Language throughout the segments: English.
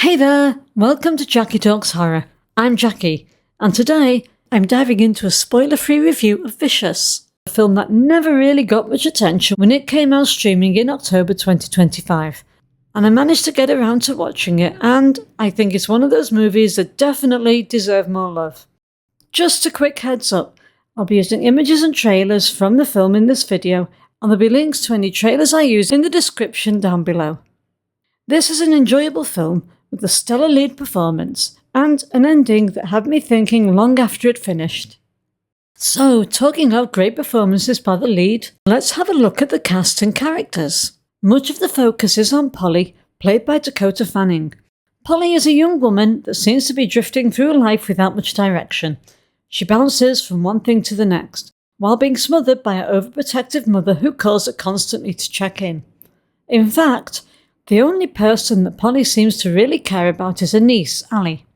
Hey there, welcome to Jackie Talks Horror. I'm Jackie, and today I'm diving into a spoiler-free review of Vicious, a film that never really got much attention when it came out streaming in October 2025. And I managed to get around to watching it, and I think it's one of those movies that definitely deserve more love. Just a quick heads up, I'll be using images and trailers from the film in this video, and there'll be links to any trailers I use in the description down below. This is an enjoyable film with a stellar lead performance and an ending that had me thinking long after it finished. So, talking of great performances by the lead, let's have a look at the cast and characters. Much of the focus is on Polly, played by Dakota Fanning. Polly is a young woman that seems to be drifting through life without much direction. She bounces from one thing to the next, while being smothered by her overprotective mother who calls her constantly to check in. In fact, the only person that Polly seems to really care about is her niece, Allie.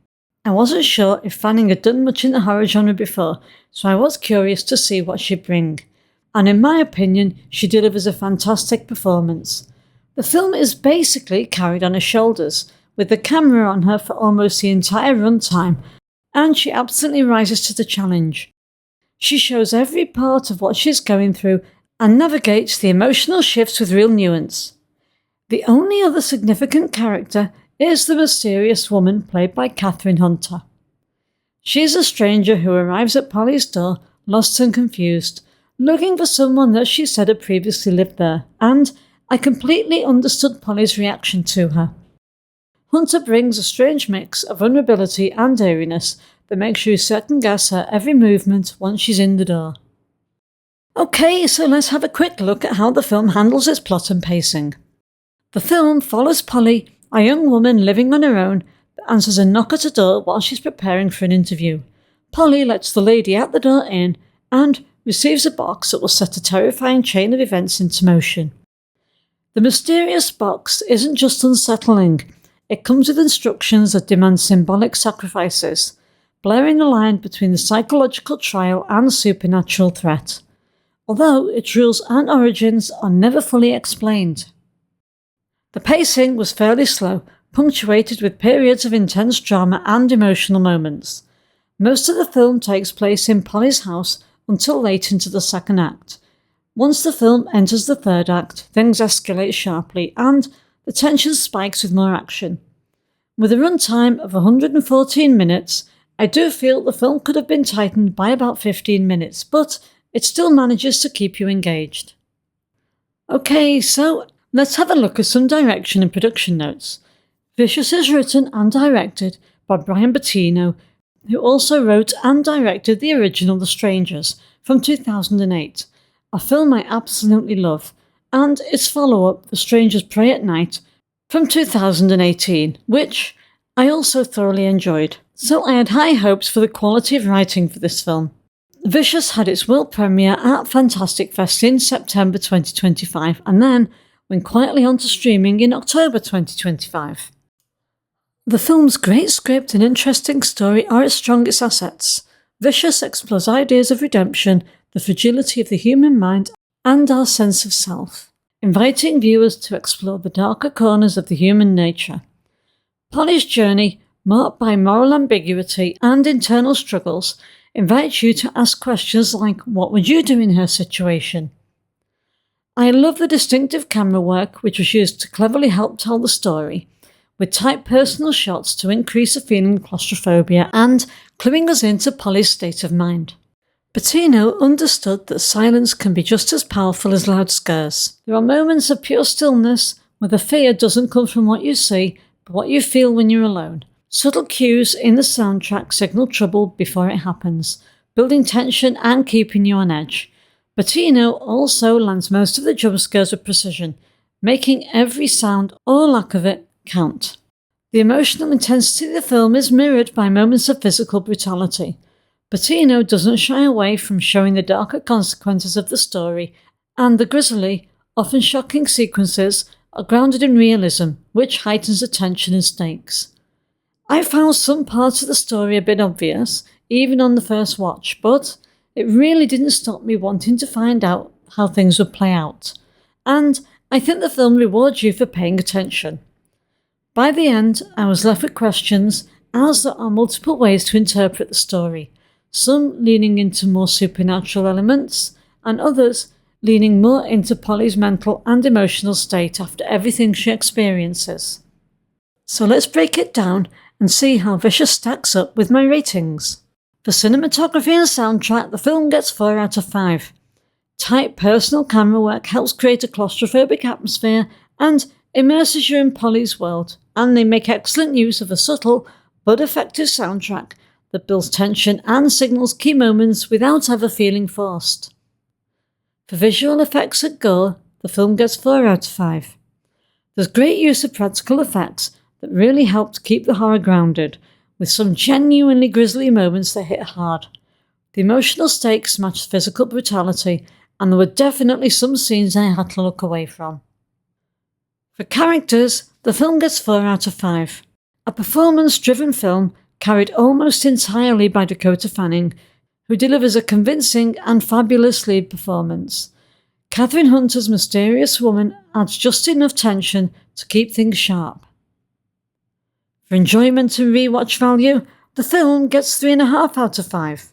I wasn't sure if Fanning had done much in the horror genre before, so I was curious to see what she'd bring. And in my opinion, she delivers a fantastic performance. The film is basically carried on her shoulders, with the camera on her for almost the entire runtime, and she absolutely rises to the challenge. She shows every part of what she's going through and navigates the emotional shifts with real nuance. The only other significant character is the mysterious woman played by Catherine Hunter. She is a stranger who arrives at Polly's door, lost and confused, looking for someone that she said had previously lived there, and I completely understood Polly's reaction to her. Hunter brings a strange mix of vulnerability and eeriness that makes you second-guess her every movement once she's in the door. Okay, so let's have a quick look at how the film handles its plot and pacing. The film follows Polly, a young woman living on her own, that answers a knock at her door while she's preparing for an interview. Polly lets the lady at the door in and receives a box that will set a terrifying chain of events into motion. The mysterious box isn't just unsettling, it comes with instructions that demand symbolic sacrifices, blurring the line between the psychological trial and supernatural threat, although its rules and origins are never fully explained. The pacing was fairly slow, punctuated with periods of intense drama and emotional moments. Most of the film takes place in Polly's house until late into the second act. Once the film enters the third act, things escalate sharply and the tension spikes with more action. With a runtime of 114 minutes, I do feel the film could have been tightened by about 15 minutes, but it still manages to keep you engaged. Okay, so let's have a look at some direction and production notes. Vicious is written and directed by Brian Bettino, who also wrote and directed the original The Strangers from 2008, a film I absolutely love, and its follow-up The Strangers Pray at Night from 2018, which I also thoroughly enjoyed, so I had high hopes for the quality of writing for this film. Vicious had its world premiere at Fantastic Fest in September 2025, and then went quietly onto streaming in October 2025. The film's great script and interesting story are its strongest assets. Vicious explores ideas of redemption, the fragility of the human mind, and our sense of self, inviting viewers to explore the darker corners of the human nature. Polly's journey, marked by moral ambiguity and internal struggles, invites you to ask questions like, what would you do in her situation? I love the distinctive camera work which was used to cleverly help tell the story, with tight personal shots to increase a feeling of claustrophobia and cluing us into Polly's state of mind. Bettino understood that silence can be just as powerful as loud scares. There are moments of pure stillness where the fear doesn't come from what you see, but what you feel when you're alone. Subtle cues in the soundtrack signal trouble before it happens, building tension and keeping you on edge. Bettino also lands most of the jump scares with precision, making every sound or lack of it count. The emotional intensity of the film is mirrored by moments of physical brutality. Bettino doesn't shy away from showing the darker consequences of the story, and the grisly, often shocking sequences are grounded in realism, which heightens the tension and stakes. I found some parts of the story a bit obvious, even on the first watch, but it really didn't stop me wanting to find out how things would play out, and I think the film rewards you for paying attention. By the end, I was left with questions, as there are multiple ways to interpret the story, some leaning into more supernatural elements, and others leaning more into Polly's mental and emotional state after everything she experiences. So let's break it down and see how Vicious stacks up with my ratings. For cinematography and soundtrack, the film gets 4 out of 5. Tight personal camera work helps create a claustrophobic atmosphere and immerses you in Polly's world, and they make excellent use of a subtle but effective soundtrack that builds tension and signals key moments without ever feeling forced. For visual effects and gore, the film gets 4 out of 5. There's great use of practical effects that really help to keep the horror grounded, with some genuinely grisly moments that hit hard. The emotional stakes match physical brutality, and there were definitely some scenes I had to look away from. For characters, the film gets 4 out of 5. A performance-driven film carried almost entirely by Dakota Fanning, who delivers a convincing and fabulous lead performance. Catherine Hunter's mysterious woman adds just enough tension to keep things sharp. For enjoyment and rewatch value, the film gets 3.5 out of 5.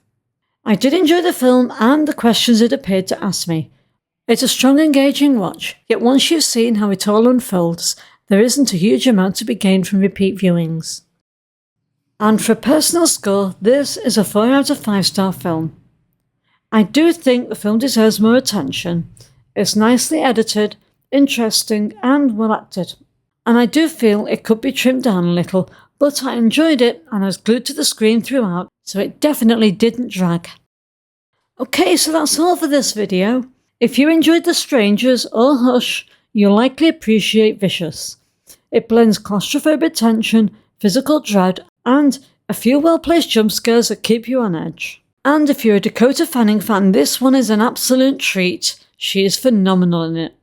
I did enjoy the film and the questions it appeared to ask me. It's a strong, engaging watch, yet once you've seen how it all unfolds, there isn't a huge amount to be gained from repeat viewings. And for a personal score, this is a 4 out of 5-star film. I do think the film deserves more attention. It's nicely edited, interesting, and well acted. And I do feel it could be trimmed down a little, but I enjoyed it and I was glued to the screen throughout, so it definitely didn't drag. Okay, so that's all for this video. If you enjoyed The Strangers or Hush, you'll likely appreciate Vicious. It blends claustrophobic tension, physical dread, and a few well-placed jump scares that keep you on edge. And if you're a Dakota Fanning fan, this one is an absolute treat. She is phenomenal in it.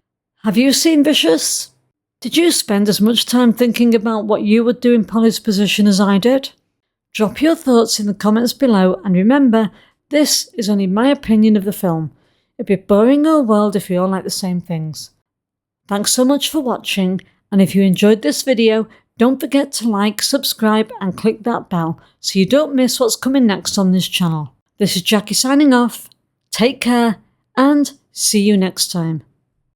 Have you seen Vicious? Did you spend as much time thinking about what you would do in Polly's position as I did? Drop your thoughts in the comments below, and remember, this is only my opinion of the film. It'd be boring our world if we all like the same things. Thanks so much for watching, and if you enjoyed this video, don't forget to like, subscribe and click that bell so you don't miss what's coming next on this channel. This is Jackie signing off. Take care and see you next time.